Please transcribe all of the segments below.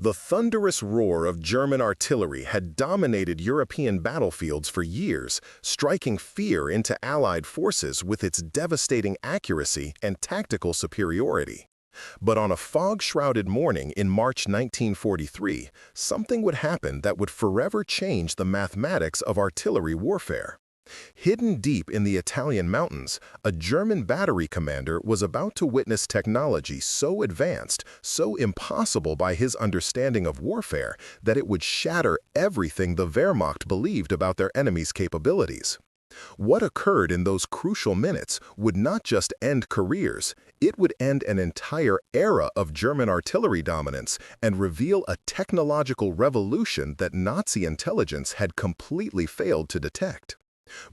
The thunderous roar of German artillery had dominated European battlefields for years, striking fear into Allied forces with its devastating accuracy and tactical superiority. But on a fog-shrouded morning in March 1943, something would happen that would forever change the mathematics of artillery warfare. Hidden deep in the Italian mountains, a German battery commander was about to witness technology so advanced, so impossible by his understanding of warfare, that it would shatter everything the Wehrmacht believed about their enemy's capabilities. What occurred in those crucial minutes would not just end careers, it would end an entire era of German artillery dominance and reveal a technological revolution that Nazi intelligence had completely failed to detect.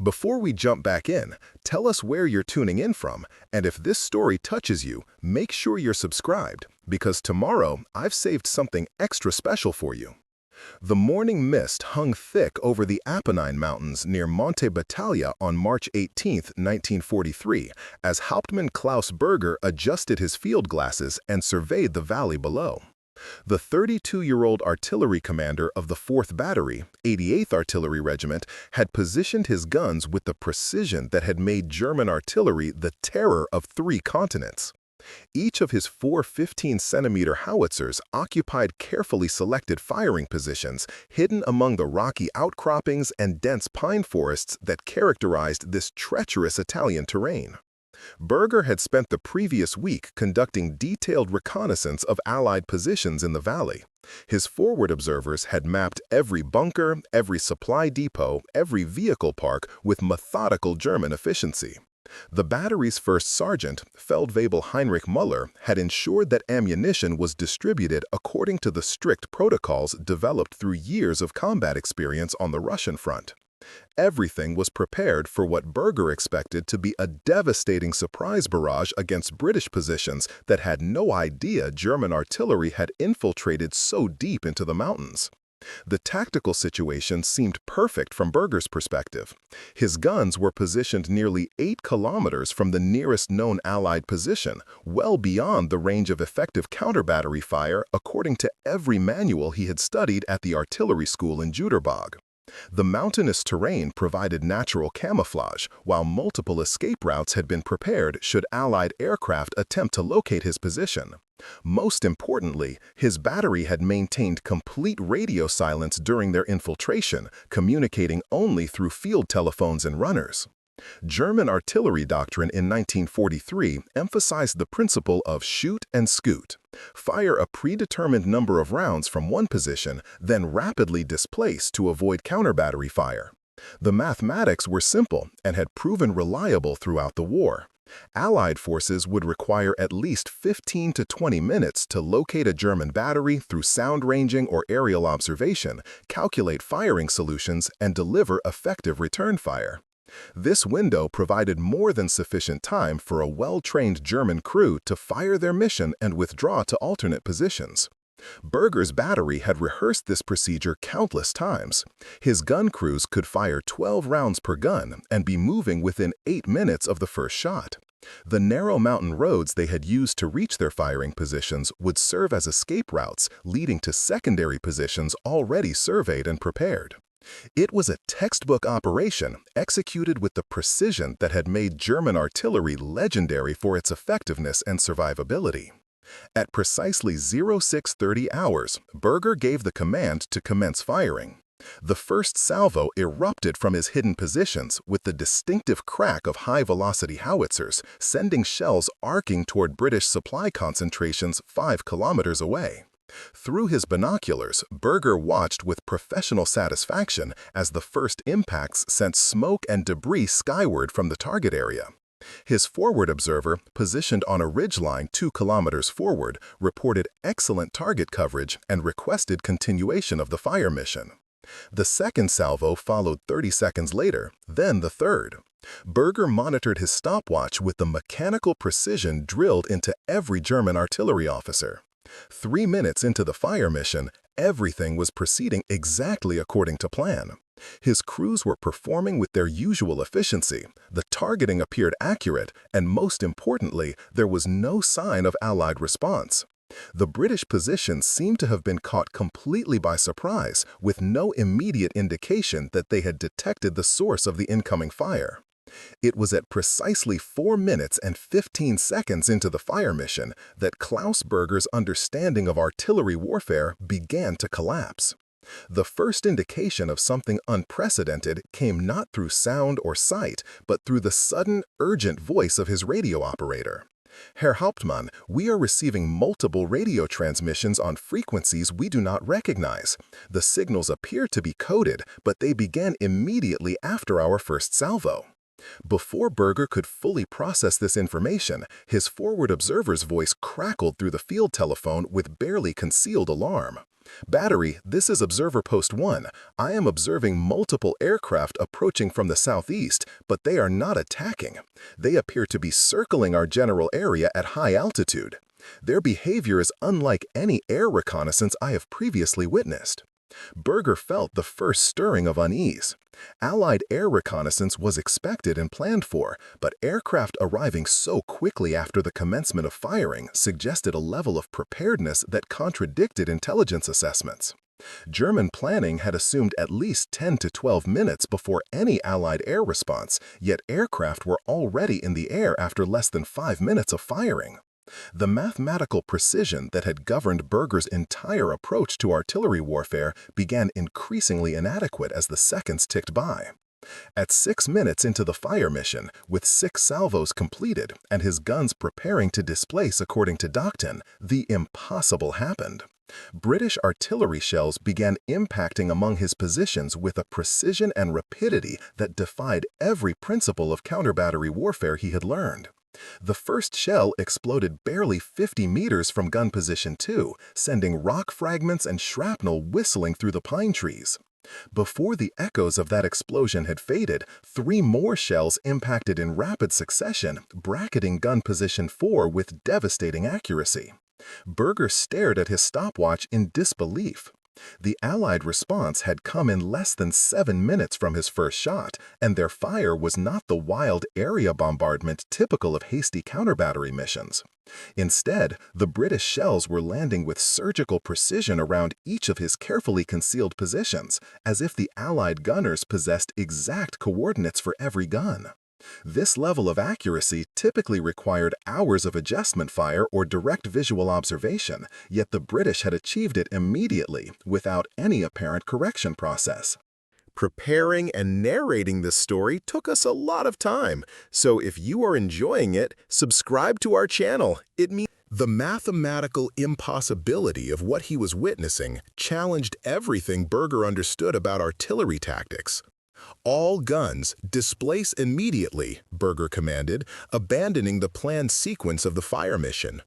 Before we jump back in, tell us where you're tuning in from, and if this story touches you, make sure you're subscribed, because tomorrow I've saved something extra special for you. The morning mist hung thick over the Apennine Mountains near Monte Battaglia on March 18, 1943, as Hauptmann Klaus Berger adjusted his field glasses and surveyed the valley below. The 32-year-old artillery commander of the 4th Battery, 88th Artillery Regiment, had positioned his guns with the precision that had made German artillery the terror of 3 continents. Each of his 4 15-centimeter howitzers occupied carefully selected firing positions hidden among the rocky outcroppings and dense pine forests that characterized this treacherous Italian terrain. Berger had spent the previous week conducting detailed reconnaissance of Allied positions in the valley. His forward observers had mapped every bunker, every supply depot, every vehicle park with methodical German efficiency. The battery's first sergeant, Feldwebel Heinrich Müller, had ensured that ammunition was distributed according to the strict protocols developed through years of combat experience on the Russian front. Everything was prepared for what Berger expected to be a devastating surprise barrage against British positions that had no idea German artillery had infiltrated so deep into the mountains. The tactical situation seemed perfect from Berger's perspective. His guns were positioned nearly 8 kilometers from the nearest known Allied position, well beyond the range of effective counter-battery fire according to every manual he had studied at the artillery school in Jüterbog. The mountainous terrain provided natural camouflage, while multiple escape routes had been prepared should Allied aircraft attempt to locate his position. Most importantly, his battery had maintained complete radio silence during their infiltration, communicating only through field telephones and runners. German artillery doctrine in 1943 emphasized the principle of shoot and scoot. Fire a predetermined number of rounds from one position, then rapidly displace to avoid counter-battery fire. The mathematics were simple and had proven reliable throughout the war. Allied forces would require at least 15 to 20 minutes to locate a German battery through sound ranging or aerial observation, calculate firing solutions, and deliver effective return fire. This window provided more than sufficient time for a well-trained German crew to fire their mission and withdraw to alternate positions. Berger's battery had rehearsed this procedure countless times. His gun crews could fire 12 rounds per gun and be moving within 8 minutes of the first shot. The narrow mountain roads they had used to reach their firing positions would serve as escape routes, leading to secondary positions already surveyed and prepared. It was a textbook operation executed with the precision that had made German artillery legendary for its effectiveness and survivability. At precisely 0630 hours, Berger gave the command to commence firing. The first salvo erupted from his hidden positions with the distinctive crack of high-velocity howitzers, sending shells arcing toward British supply concentrations 5 kilometers away. Through his binoculars, Berger watched with professional satisfaction as the first impacts sent smoke and debris skyward from the target area. His forward observer, positioned on a ridgeline 2 kilometers forward, reported excellent target coverage and requested continuation of the fire mission. The second salvo followed 30 seconds later, then the third. Berger monitored his stopwatch with the mechanical precision drilled into every German artillery officer. 3 minutes into the fire mission, everything was proceeding exactly according to plan. His crews were performing with their usual efficiency, the targeting appeared accurate, and most importantly, there was no sign of Allied response. The British position seemed to have been caught completely by surprise, with no immediate indication that they had detected the source of the incoming fire. It was at precisely 4 minutes and 15 seconds into the fire mission that Klaus Berger's understanding of artillery warfare began to collapse. The first indication of something unprecedented came not through sound or sight, but through the sudden, urgent voice of his radio operator. "Herr Hauptmann, we are receiving multiple radio transmissions on frequencies we do not recognize. The signals appear to be coded, but they began immediately after our first salvo." Before Berger could fully process this information, his forward observer's voice crackled through the field telephone with barely concealed alarm. "Battery, this is Observer Post 1. I am observing multiple aircraft approaching from the southeast, but they are not attacking. They appear to be circling our general area at high altitude. Their behavior is unlike any air reconnaissance I have previously witnessed." Berger felt the first stirring of unease. Allied air reconnaissance was expected and planned for, but aircraft arriving so quickly after the commencement of firing suggested a level of preparedness that contradicted intelligence assessments. German planning had assumed at least 10 to 12 minutes before any Allied air response, yet aircraft were already in the air after less than 5 minutes of firing. The mathematical precision that had governed Berger's entire approach to artillery warfare began increasingly inadequate as the seconds ticked by. At 6 minutes into the fire mission, with 6 salvos completed and his guns preparing to displace according to Docton, the impossible happened. British artillery shells began impacting among his positions with a precision and rapidity that defied every principle of counter-battery warfare he had learned. The first shell exploded barely 50 meters from gun position 2, sending rock fragments and shrapnel whistling through the pine trees. Before the echoes of that explosion had faded, 3 more shells impacted in rapid succession, bracketing gun position 4 with devastating accuracy. Berger stared at his stopwatch in disbelief. The Allied response had come in less than 7 minutes from his first shot, and their fire was not the wild area bombardment typical of hasty counter-battery missions. Instead, the British shells were landing with surgical precision around each of his carefully concealed positions, as if the Allied gunners possessed exact coordinates for every gun. This level of accuracy typically required hours of adjustment fire or direct visual observation, yet the British had achieved it immediately, without any apparent correction process. Preparing and narrating this story took us a lot of time, so if you are enjoying it, subscribe to our channel. It means the mathematical impossibility of what he was witnessing challenged everything Berger understood about artillery tactics. "All guns, displace immediately," Berger commanded, abandoning the planned sequence of the fire mission.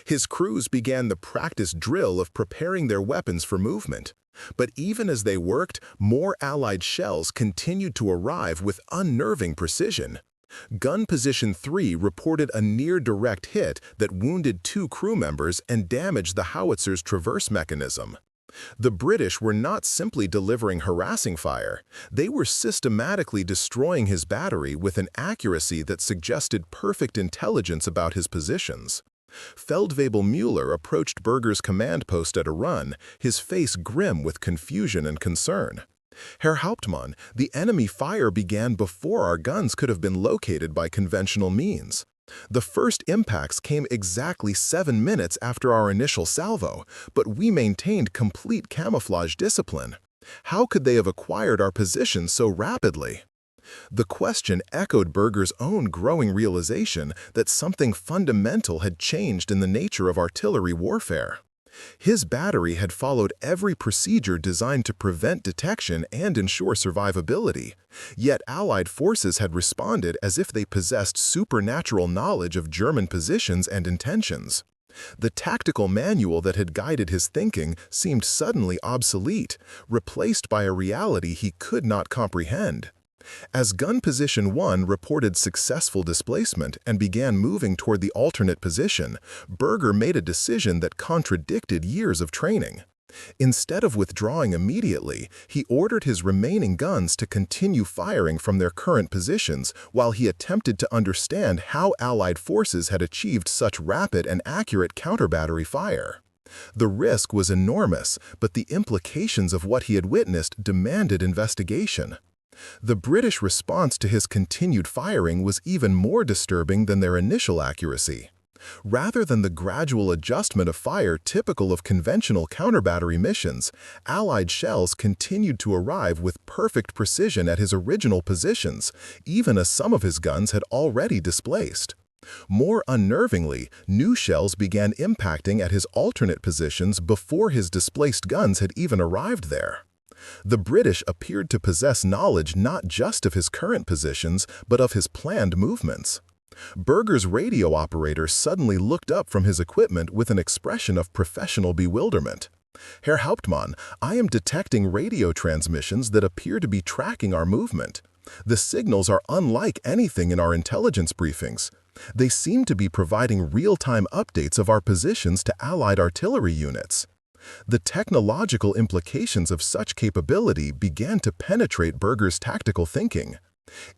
His crews began the practice drill of preparing their weapons for movement. But even as they worked, more Allied shells continued to arrive with unnerving precision. Gun Position 3 reported a near-direct hit that wounded 2 crew members and damaged the howitzer's traverse mechanism. The British were not simply delivering harassing fire, they were systematically destroying his battery with an accuracy that suggested perfect intelligence about his positions. Feldwebel Müller approached Berger's command post at a run, his face grim with confusion and concern. "Herr Hauptmann, the enemy fire began before our guns could have been located by conventional means. The first impacts came exactly 7 minutes after our initial salvo, but we maintained complete camouflage discipline. How could they have acquired our position so rapidly?" The question echoed Berger's own growing realization that something fundamental had changed in the nature of artillery warfare. His battery had followed every procedure designed to prevent detection and ensure survivability, yet Allied forces had responded as if they possessed supernatural knowledge of German positions and intentions. The tactical manual that had guided his thinking seemed suddenly obsolete, replaced by a reality he could not comprehend. As Gun Position 1 reported successful displacement and began moving toward the alternate position, Berger made a decision that contradicted years of training. Instead of withdrawing immediately, he ordered his remaining guns to continue firing from their current positions while he attempted to understand how Allied forces had achieved such rapid and accurate counter-battery fire. The risk was enormous, but the implications of what he had witnessed demanded investigation. The British response to his continued firing was even more disturbing than their initial accuracy. Rather than the gradual adjustment of fire typical of conventional counter-battery missions, Allied shells continued to arrive with perfect precision at his original positions, even as some of his guns had already displaced. More unnervingly, new shells began impacting at his alternate positions before his displaced guns had even arrived there. The British appeared to possess knowledge not just of his current positions, but of his planned movements. Berger's radio operator suddenly looked up from his equipment with an expression of professional bewilderment. "Herr Hauptmann, I am detecting radio transmissions that appear to be tracking our movement. The signals are unlike anything in our intelligence briefings. They seem to be providing real-time updates of our positions to Allied artillery units." The technological implications of such capability began to penetrate Berger's tactical thinking.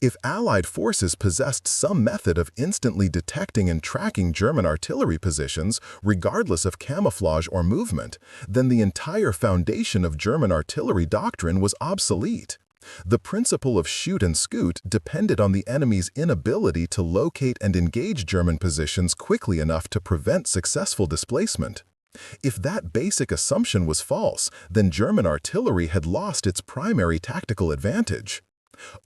If Allied forces possessed some method of instantly detecting and tracking German artillery positions, regardless of camouflage or movement, then the entire foundation of German artillery doctrine was obsolete. The principle of shoot and scoot depended on the enemy's inability to locate and engage German positions quickly enough to prevent successful displacement. If that basic assumption was false, then German artillery had lost its primary tactical advantage.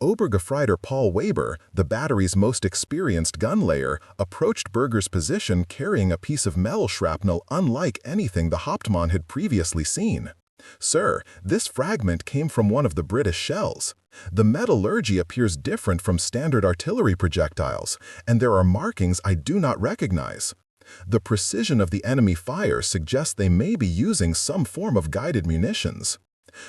Obergefreiter Paul Weber, the battery's most experienced gun layer, approached Berger's position carrying a piece of metal shrapnel unlike anything the Hauptmann had previously seen. "Sir, this fragment came from one of the British shells. The metallurgy appears different from standard artillery projectiles, and there are markings I do not recognize. The precision of the enemy fire suggests they may be using some form of guided munitions."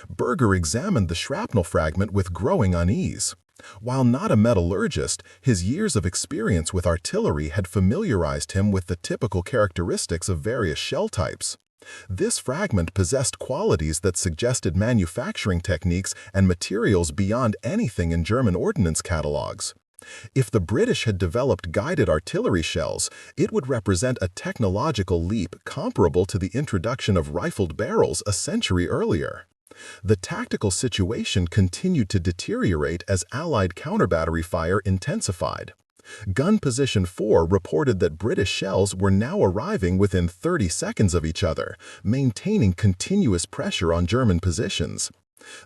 Berger examined the shrapnel fragment with growing unease. While not a metallurgist, his years of experience with artillery had familiarized him with the typical characteristics of various shell types. This fragment possessed qualities that suggested manufacturing techniques and materials beyond anything in German ordnance catalogs. If the British had developed guided artillery shells, it would represent a technological leap comparable to the introduction of rifled barrels a century earlier. The tactical situation continued to deteriorate as Allied counter-battery fire intensified. Gun Position 4 reported that British shells were now arriving within 30 seconds of each other, maintaining continuous pressure on German positions.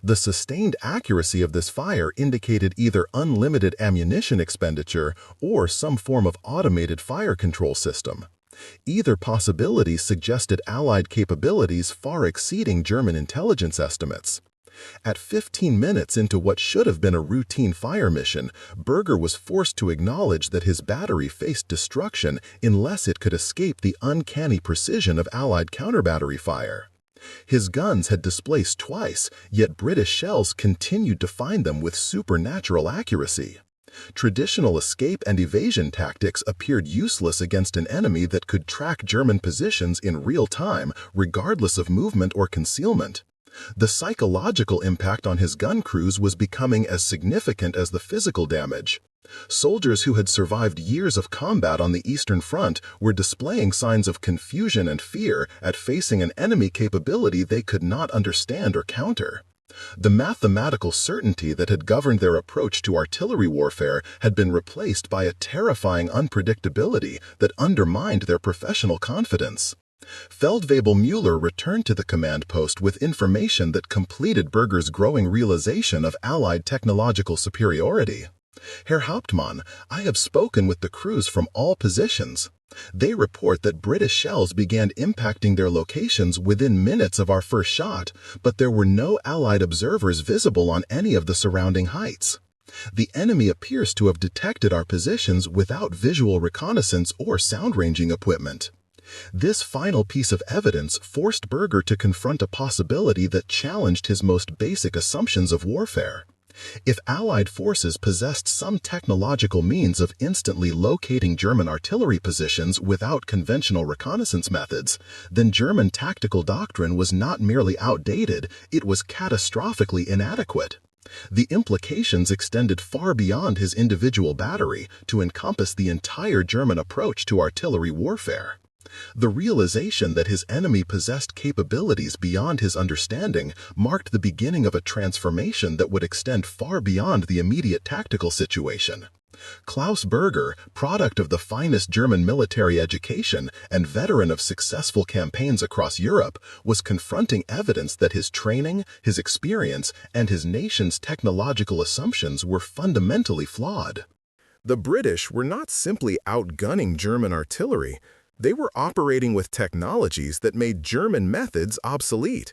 The sustained accuracy of this fire indicated either unlimited ammunition expenditure or some form of automated fire control system. Either possibility suggested Allied capabilities far exceeding German intelligence estimates. At 15 minutes into what should have been a routine fire mission, Berger was forced to acknowledge that his battery faced destruction unless it could escape the uncanny precision of Allied counter-battery fire. His guns had displaced twice, yet British shells continued to find them with supernatural accuracy. Traditional escape and evasion tactics appeared useless against an enemy that could track German positions in real time, regardless of movement or concealment. The psychological impact on his gun crews was becoming as significant as the physical damage. Soldiers who had survived years of combat on the Eastern Front were displaying signs of confusion and fear at facing an enemy capability they could not understand or counter. The mathematical certainty that had governed their approach to artillery warfare had been replaced by a terrifying unpredictability that undermined their professional confidence. Feldwebel Müller returned to the command post with information that completed Berger's growing realization of Allied technological superiority. "Herr Hauptmann, I have spoken with the crews from all positions. They report that British shells began impacting their locations within minutes of our first shot, but there were no Allied observers visible on any of the surrounding heights. The enemy appears to have detected our positions without visual reconnaissance or sound-ranging equipment." This final piece of evidence forced Berger to confront a possibility that challenged his most basic assumptions of warfare. If Allied forces possessed some technological means of instantly locating German artillery positions without conventional reconnaissance methods, then German tactical doctrine was not merely outdated, it was catastrophically inadequate. The implications extended far beyond his individual battery to encompass the entire German approach to artillery warfare. The realization that his enemy possessed capabilities beyond his understanding marked the beginning of a transformation that would extend far beyond the immediate tactical situation. Klaus Berger, product of the finest German military education and veteran of successful campaigns across Europe, was confronting evidence that his training, his experience, and his nation's technological assumptions were fundamentally flawed. The British were not simply outgunning German artillery. They were operating with technologies that made German methods obsolete.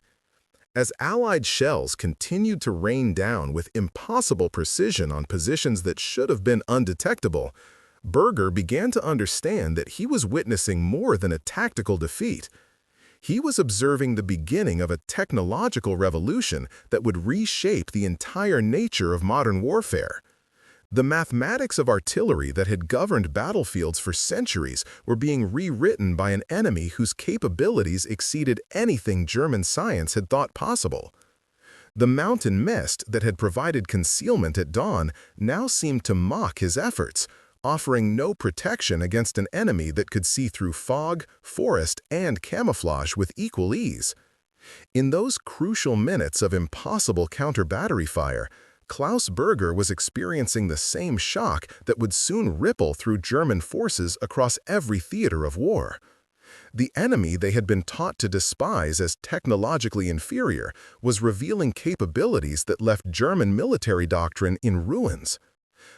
As Allied shells continued to rain down with impossible precision on positions that should have been undetectable, Berger began to understand that he was witnessing more than a tactical defeat. He was observing the beginning of a technological revolution that would reshape the entire nature of modern warfare. The mathematics of artillery that had governed battlefields for centuries were being rewritten by an enemy whose capabilities exceeded anything German science had thought possible. The mountain mist that had provided concealment at dawn now seemed to mock his efforts, offering no protection against an enemy that could see through fog, forest, and camouflage with equal ease. In those crucial minutes of impossible counter-battery fire, Klaus Berger was experiencing the same shock that would soon ripple through German forces across every theater of war. The enemy they had been taught to despise as technologically inferior was revealing capabilities that left German military doctrine in ruins.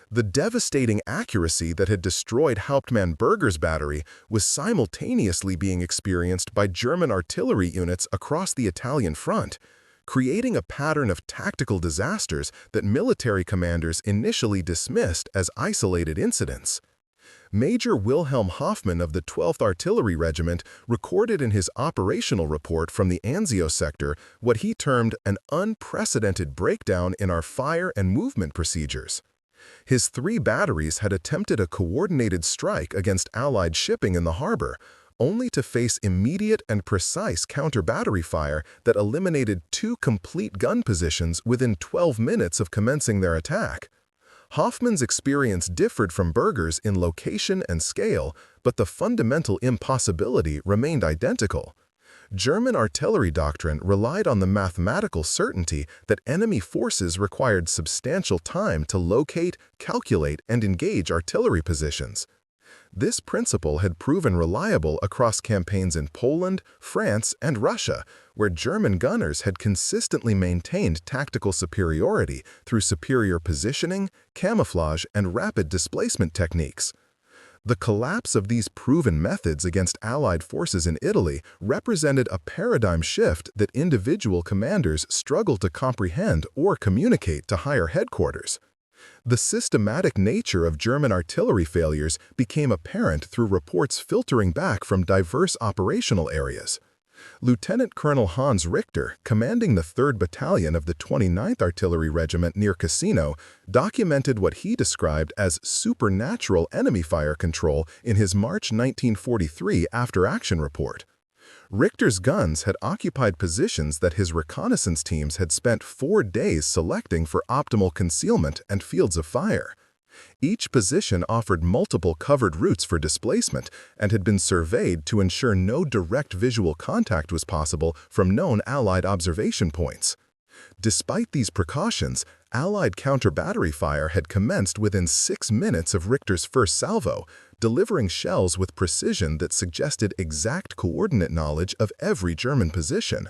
The devastating accuracy that had destroyed Hauptmann Berger's battery was simultaneously being experienced by German artillery units across the Italian front, creating a pattern of tactical disasters that military commanders initially dismissed as isolated incidents. Major Wilhelm Hoffmann of the 12th Artillery Regiment recorded in his operational report from the Anzio sector what he termed an unprecedented breakdown in our fire and movement procedures. His 3 batteries had attempted a coordinated strike against Allied shipping in the harbor, only to face immediate and precise counter-battery fire that eliminated 2 complete gun positions within 12 minutes of commencing their attack. Hoffmann's experience differed from Berger's in location and scale, but the fundamental impossibility remained identical. German artillery doctrine relied on the mathematical certainty that enemy forces required substantial time to locate, calculate, and engage artillery positions. This principle had proven reliable across campaigns in Poland, France, and Russia, where German gunners had consistently maintained tactical superiority through superior positioning, camouflage, and rapid displacement techniques. The collapse of these proven methods against Allied forces in Italy represented a paradigm shift that individual commanders struggled to comprehend or communicate to higher headquarters. The systematic nature of German artillery failures became apparent through reports filtering back from diverse operational areas. Lieutenant Colonel Hans Richter, commanding the 3rd Battalion of the 29th Artillery Regiment near Cassino, documented what he described as supernatural enemy fire control in his March 1943 after-action report. Richter's guns had occupied positions that his reconnaissance teams had spent 4 days selecting for optimal concealment and fields of fire. Each position offered multiple covered routes for displacement and had been surveyed to ensure no direct visual contact was possible from known Allied observation points. Despite these precautions, Allied counter-battery fire had commenced within 6 minutes of Richter's first salvo, delivering shells with precision that suggested exact coordinate knowledge of every German position.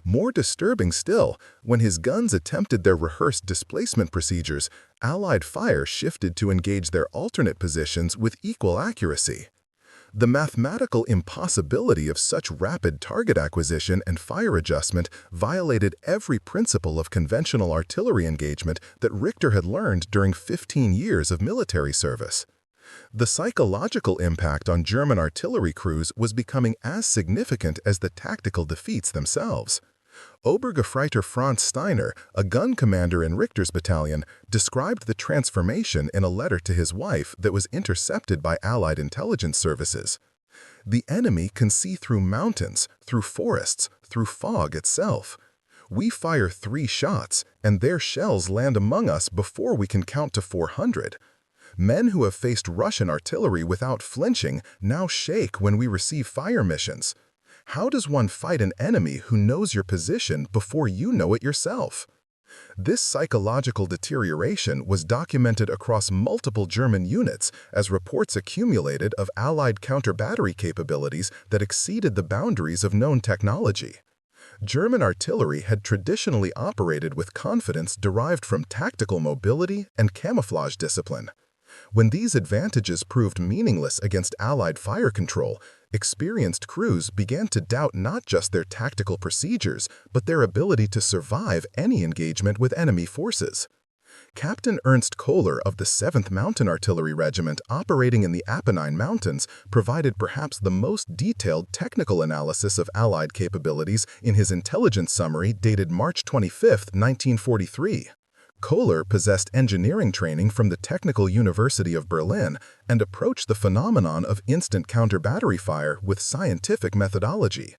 More disturbing still, when his guns attempted their rehearsed displacement procedures, Allied fire shifted to engage their alternate positions with equal accuracy. The mathematical impossibility of such rapid target acquisition and fire adjustment violated every principle of conventional artillery engagement that Richter had learned during 15 years of military service. The psychological impact on German artillery crews was becoming as significant as the tactical defeats themselves. Obergefreiter Franz Steiner, a gun commander in Richter's battalion, described the transformation in a letter to his wife that was intercepted by Allied intelligence services. The enemy can see through mountains, through forests, through fog itself. We fire 3 shots, and their shells land among us before we can count to 400. Men who have faced Russian artillery without flinching now shake when we receive fire missions. How does one fight an enemy who knows your position before you know it yourself? This psychological deterioration was documented across multiple German units as reports accumulated of Allied counter-battery capabilities that exceeded the boundaries of known technology. German artillery had traditionally operated with confidence derived from tactical mobility and camouflage discipline. When these advantages proved meaningless against Allied fire control, experienced crews began to doubt not just their tactical procedures, but their ability to survive any engagement with enemy forces. Captain Ernst Kohler of the 7th Mountain Artillery Regiment operating in the Apennine Mountains provided perhaps the most detailed technical analysis of Allied capabilities in his intelligence summary dated March 25, 1943. Kohler possessed engineering training from the Technical University of Berlin and approached the phenomenon of instant counter-battery fire with scientific methodology.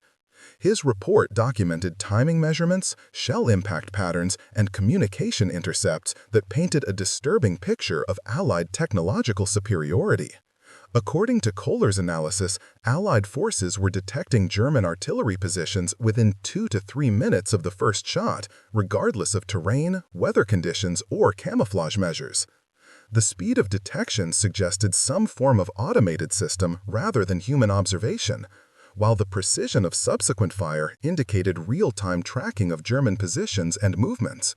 His report documented timing measurements, shell impact patterns, and communication intercepts that painted a disturbing picture of Allied technological superiority. According to Kohler's analysis, Allied forces were detecting German artillery positions within 2 to 3 minutes of the first shot, regardless of terrain, weather conditions, or camouflage measures. The speed of detection suggested some form of automated system rather than human observation, while the precision of subsequent fire indicated real-time tracking of German positions and movements.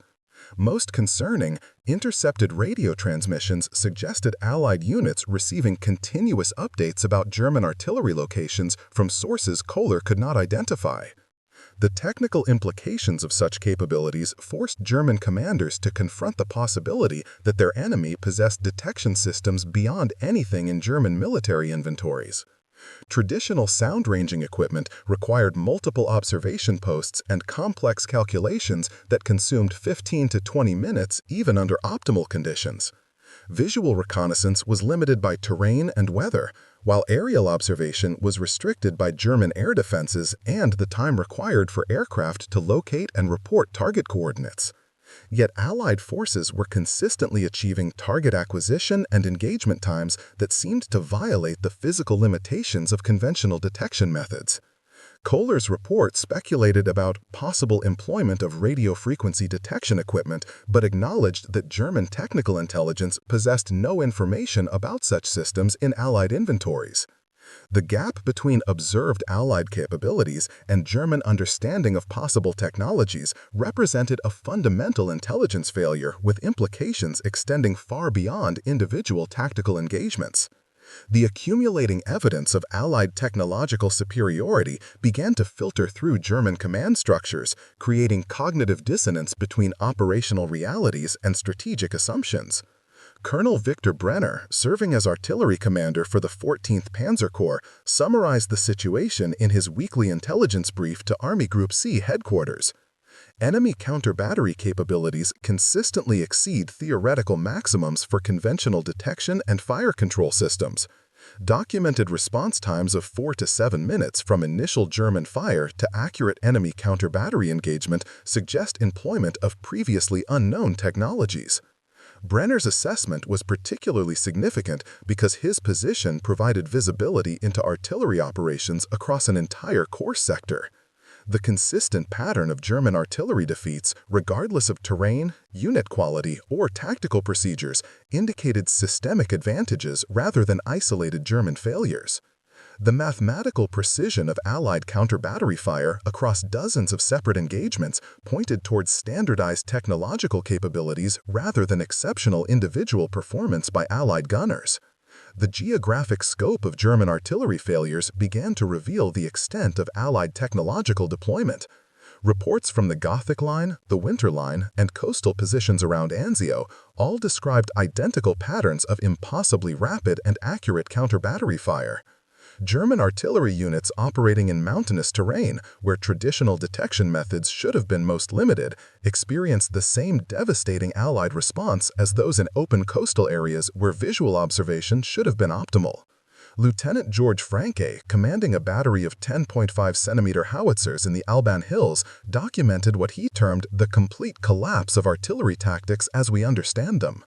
Most concerning, intercepted radio transmissions suggested Allied units receiving continuous updates about German artillery locations from sources Kohler could not identify. The technical implications of such capabilities forced German commanders to confront the possibility that their enemy possessed detection systems beyond anything in German military inventories. Traditional sound-ranging equipment required multiple observation posts and complex calculations that consumed 15 to 20 minutes even under optimal conditions. Visual reconnaissance was limited by terrain and weather, while aerial observation was restricted by German air defenses and the time required for aircraft to locate and report target coordinates. Yet Allied forces were consistently achieving target acquisition and engagement times that seemed to violate the physical limitations of conventional detection methods. Kohler's report speculated about possible employment of radio frequency detection equipment, but acknowledged that German technical intelligence possessed no information about such systems in Allied inventories. The gap between observed Allied capabilities and German understanding of possible technologies represented a fundamental intelligence failure with implications extending far beyond individual tactical engagements. The accumulating evidence of Allied technological superiority began to filter through German command structures, creating cognitive dissonance between operational realities and strategic assumptions. Colonel Victor Brenner, serving as artillery commander for the 14th Panzer Corps, summarized the situation in his weekly intelligence brief to Army Group C headquarters. Enemy counter-battery capabilities consistently exceed theoretical maximums for conventional detection and fire control systems. Documented response times of 4 to 7 minutes from initial German fire to accurate enemy counter-battery engagement suggest employment of previously unknown technologies. Brenner's assessment was particularly significant because his position provided visibility into artillery operations across an entire corps sector. The consistent pattern of German artillery defeats, regardless of terrain, unit quality, or tactical procedures, indicated systemic advantages rather than isolated German failures. The mathematical precision of Allied counter-battery fire across dozens of separate engagements pointed towards standardized technological capabilities rather than exceptional individual performance by Allied gunners. The geographic scope of German artillery failures began to reveal the extent of Allied technological deployment. Reports from the Gothic Line, the Winter Line, and coastal positions around Anzio all described identical patterns of impossibly rapid and accurate counter-battery fire. German artillery units operating in mountainous terrain, where traditional detection methods should have been most limited, experienced the same devastating Allied response as those in open coastal areas where visual observation should have been optimal. Lieutenant George Franke, commanding a battery of 10.5-centimeter howitzers in the Alban Hills, documented what he termed the complete collapse of artillery tactics as we understand them.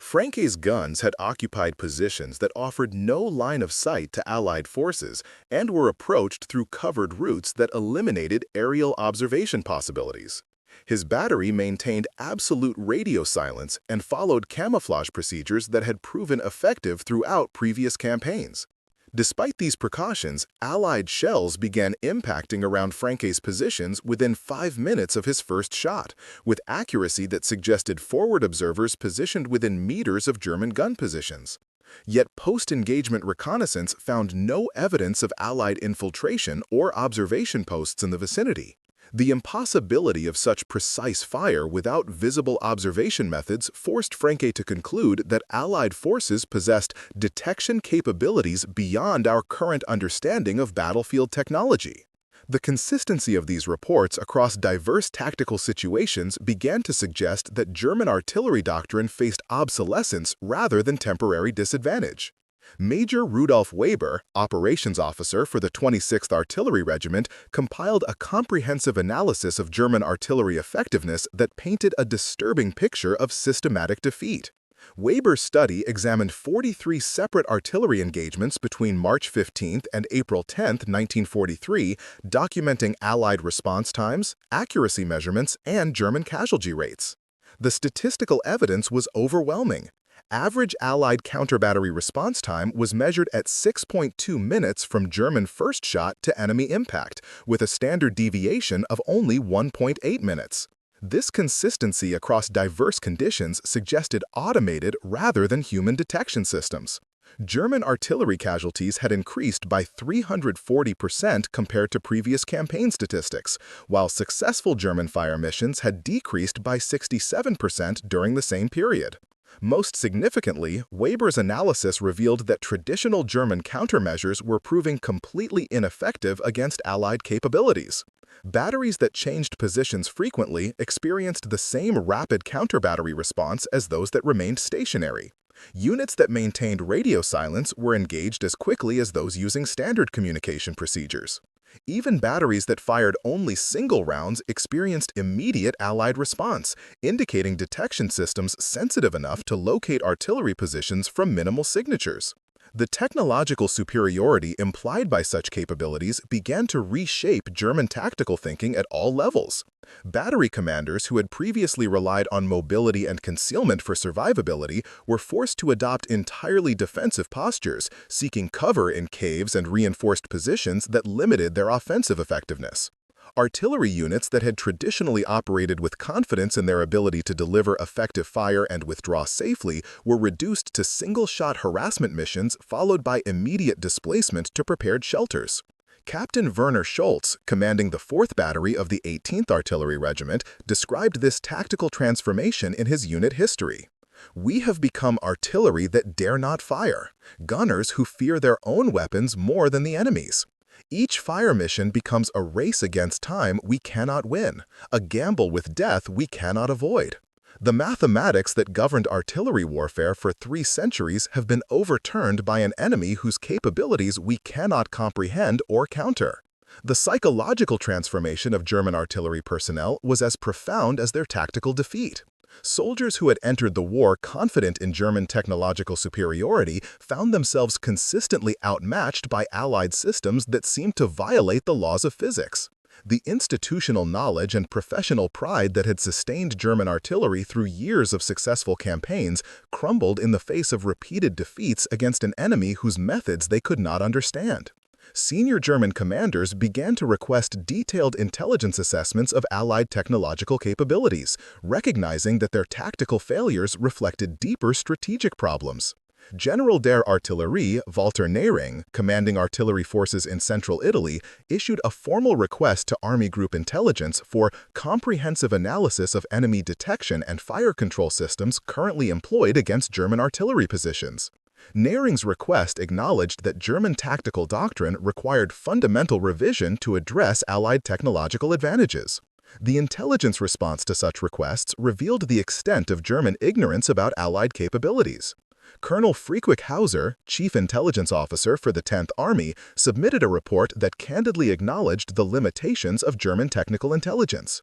Franke's guns had occupied positions that offered no line of sight to Allied forces and were approached through covered routes that eliminated aerial observation possibilities. His battery maintained absolute radio silence and followed camouflage procedures that had proven effective throughout previous campaigns. Despite these precautions, Allied shells began impacting around Franke's positions within 5 minutes of his first shot, with accuracy that suggested forward observers positioned within meters of German gun positions. Yet post-engagement reconnaissance found no evidence of Allied infiltration or observation posts in the vicinity. The impossibility of such precise fire without visible observation methods forced Franke to conclude that Allied forces possessed detection capabilities beyond our current understanding of battlefield technology. The consistency of these reports across diverse tactical situations began to suggest that German artillery doctrine faced obsolescence rather than temporary disadvantage. Major Rudolf Weber, operations officer for the 26th Artillery Regiment, compiled a comprehensive analysis of German artillery effectiveness that painted a disturbing picture of systematic defeat. Weber's study examined 43 separate artillery engagements between March 15 and April 10, 1943, documenting Allied response times, accuracy measurements, and German casualty rates. The statistical evidence was overwhelming. Average Allied counter-battery response time was measured at 6.2 minutes from German first shot to enemy impact, with a standard deviation of only 1.8 minutes. This consistency across diverse conditions suggested automated rather than human detection systems. German artillery casualties had increased by 340% compared to previous campaign statistics, while successful German fire missions had decreased by 67% during the same period. Most significantly, Weber's analysis revealed that traditional German countermeasures were proving completely ineffective against Allied capabilities. Batteries that changed positions frequently experienced the same rapid counter-battery response as those that remained stationary. Units that maintained radio silence were engaged as quickly as those using standard communication procedures. Even batteries that fired only single rounds experienced immediate Allied response, indicating detection systems sensitive enough to locate artillery positions from minimal signatures. The technological superiority implied by such capabilities began to reshape German tactical thinking at all levels. Battery commanders who had previously relied on mobility and concealment for survivability were forced to adopt entirely defensive postures, seeking cover in caves and reinforced positions that limited their offensive effectiveness. Artillery units that had traditionally operated with confidence in their ability to deliver effective fire and withdraw safely were reduced to single-shot harassment missions followed by immediate displacement to prepared shelters. Captain Werner Schultz, commanding the 4th Battery of the 18th Artillery Regiment, described this tactical transformation in his unit history. "We have become artillery that dare not fire, gunners who fear their own weapons more than the enemy's. Each fire mission becomes a race against time we cannot win, a gamble with death we cannot avoid. The mathematics that governed artillery warfare for 3 centuries have been overturned by an enemy whose capabilities we cannot comprehend or counter." The psychological transformation of German artillery personnel was as profound as their tactical defeat. Soldiers who had entered the war confident in German technological superiority found themselves consistently outmatched by Allied systems that seemed to violate the laws of physics. The institutional knowledge and professional pride that had sustained German artillery through years of successful campaigns crumbled in the face of repeated defeats against an enemy whose methods they could not understand. Senior German commanders began to request detailed intelligence assessments of Allied technological capabilities, recognizing that their tactical failures reflected deeper strategic problems. General der Artillerie Walter Nehring, commanding artillery forces in central Italy, issued a formal request to Army Group Intelligence for comprehensive analysis of enemy detection and fire control systems currently employed against German artillery positions. Nering's request acknowledged that German tactical doctrine required fundamental revision to address Allied technological advantages. The intelligence response to such requests revealed the extent of German ignorance about Allied capabilities. Colonel Friedrich Hauser, Chief Intelligence Officer for the 10th Army, submitted a report that candidly acknowledged the limitations of German technical intelligence.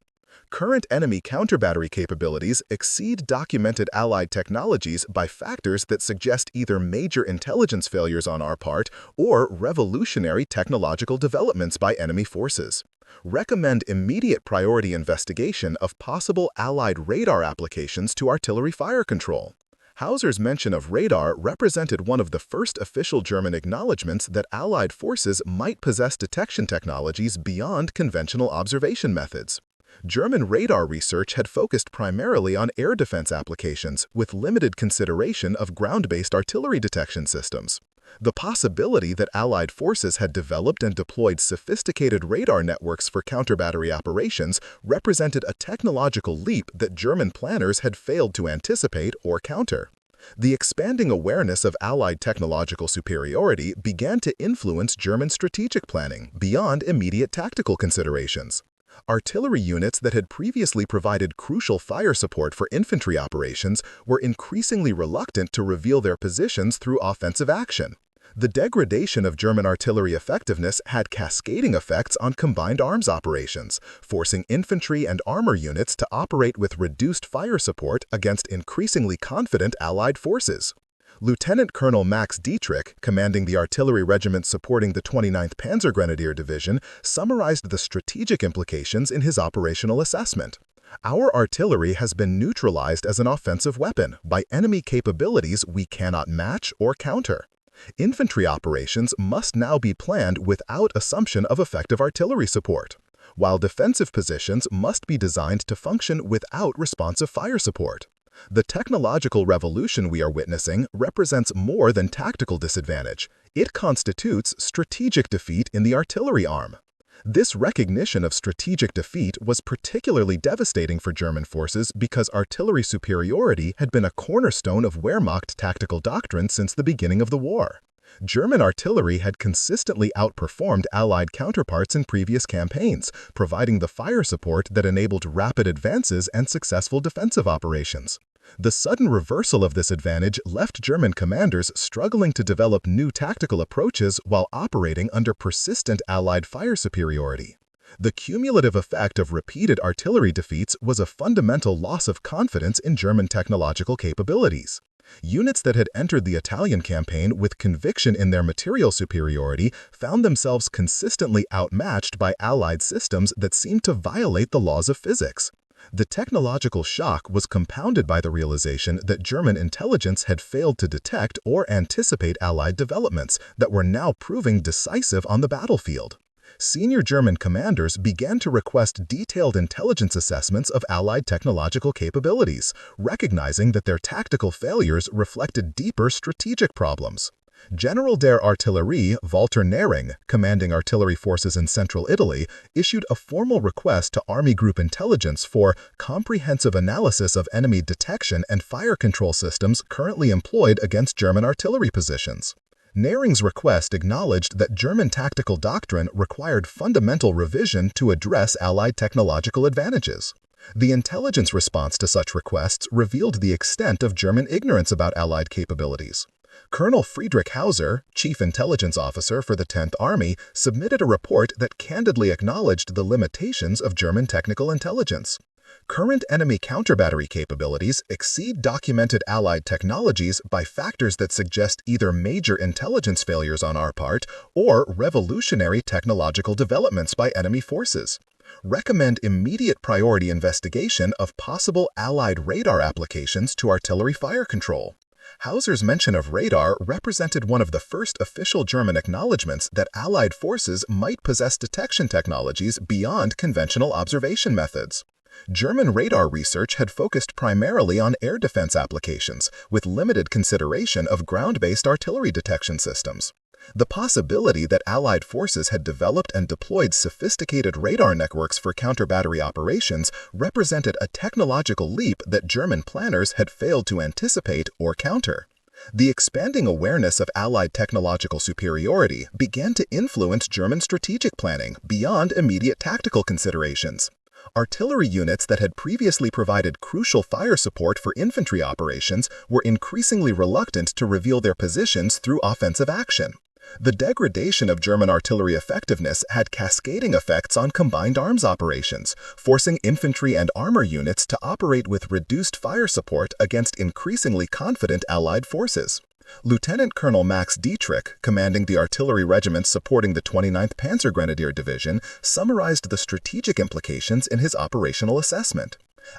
Current enemy counter-battery capabilities exceed documented Allied technologies by factors that suggest either major intelligence failures on our part or revolutionary technological developments by enemy forces. Recommend immediate priority investigation of possible Allied radar applications to artillery fire control. Hauser's mention of radar represented one of the first official German acknowledgments that Allied forces might possess detection technologies beyond conventional observation methods. German radar research had focused primarily on air defense applications, with limited consideration of ground-based artillery detection systems. The possibility that Allied forces had developed and deployed sophisticated radar networks for counter-battery operations represented a technological leap that German planners had failed to anticipate or counter. The expanding awareness of Allied technological superiority began to influence German strategic planning beyond immediate tactical considerations. Artillery units that had previously provided crucial fire support for infantry operations were increasingly reluctant to reveal their positions through offensive action. The degradation of German artillery effectiveness had cascading effects on combined arms operations, forcing infantry and armor units to operate with reduced fire support against increasingly confident Allied forces. Lieutenant Colonel Max Dietrich, commanding the Artillery Regiment supporting the 29th Panzer Grenadier Division, summarized the strategic implications in his operational assessment. Our artillery has been neutralized as an offensive weapon by enemy capabilities we cannot match or counter. Infantry operations must now be planned without assumption of effective artillery support, while defensive positions must be designed to function without responsive fire support. The technological revolution we are witnessing represents more than tactical disadvantage. It constitutes strategic defeat in the artillery arm. This recognition of strategic defeat was particularly devastating for German forces because artillery superiority had been a cornerstone of Wehrmacht tactical doctrine since the beginning of the war. German artillery had consistently outperformed Allied counterparts in previous campaigns, providing the fire support that enabled rapid advances and successful defensive operations. The sudden reversal of this advantage left German commanders struggling to develop new tactical approaches while operating under persistent Allied fire superiority. The cumulative effect of repeated artillery defeats was a fundamental loss of confidence in German technological capabilities. Units that had entered the Italian campaign with conviction in their material superiority found themselves consistently outmatched by Allied systems that seemed to violate the laws of physics. The technological shock was compounded by the realization that German intelligence had failed to detect or anticipate Allied developments that were now proving decisive on the battlefield. Senior German commanders began to request detailed intelligence assessments of Allied technological capabilities, recognizing that their tactical failures reflected deeper strategic problems. General der Artillerie Walter Nering, commanding artillery forces in central Italy, issued a formal request to Army Group Intelligence for comprehensive analysis of enemy detection and fire control systems currently employed against German artillery positions. Nering's request acknowledged that German tactical doctrine required fundamental revision to address Allied technological advantages. The intelligence response to such requests revealed the extent of German ignorance about Allied capabilities. Colonel Friedrich Hauser, Chief Intelligence Officer for the 10th Army, submitted a report that candidly acknowledged the limitations of German technical intelligence. Current enemy counter-battery capabilities exceed documented Allied technologies by factors that suggest either major intelligence failures on our part or revolutionary technological developments by enemy forces. Recommend immediate priority investigation of possible Allied radar applications to artillery fire control. Hauser's mention of radar represented one of the first official German acknowledgments that Allied forces might possess detection technologies beyond conventional observation methods. German radar research had focused primarily on air defense applications, with limited consideration of ground-based artillery detection systems. The possibility that Allied forces had developed and deployed sophisticated radar networks for counter-battery operations represented a technological leap that German planners had failed to anticipate or counter. The expanding awareness of Allied technological superiority began to influence German strategic planning beyond immediate tactical considerations. Artillery units that had previously provided crucial fire support for infantry operations were increasingly reluctant to reveal their positions through offensive action. The degradation of German artillery effectiveness had cascading effects on combined arms operations, forcing infantry and armor units to operate with reduced fire support against increasingly confident Allied forces. Lieutenant Colonel Max Dietrich, commanding the artillery regiment supporting the 29th Panzer Grenadier Division, summarized the strategic implications in his operational assessment.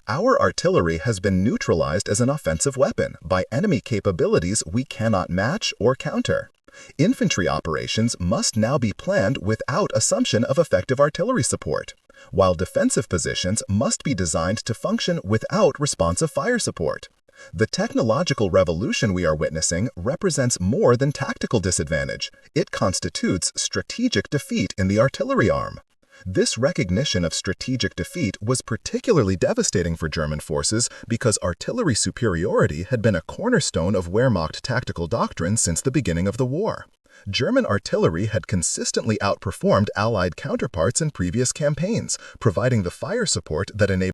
Our artillery has been neutralized as an offensive weapon by enemy capabilities we cannot match or counter. Infantry operations must now be planned without assumption of effective artillery support, while defensive positions must be designed to function without responsive fire support. The technological revolution we are witnessing represents more than tactical disadvantage. It constitutes strategic defeat in the artillery arm. This recognition of strategic defeat was particularly devastating for German forces because artillery superiority had been a cornerstone of Wehrmacht tactical doctrine since the beginning of the war. German artillery had consistently outperformed Allied counterparts in previous campaigns, providing the fire support that enabled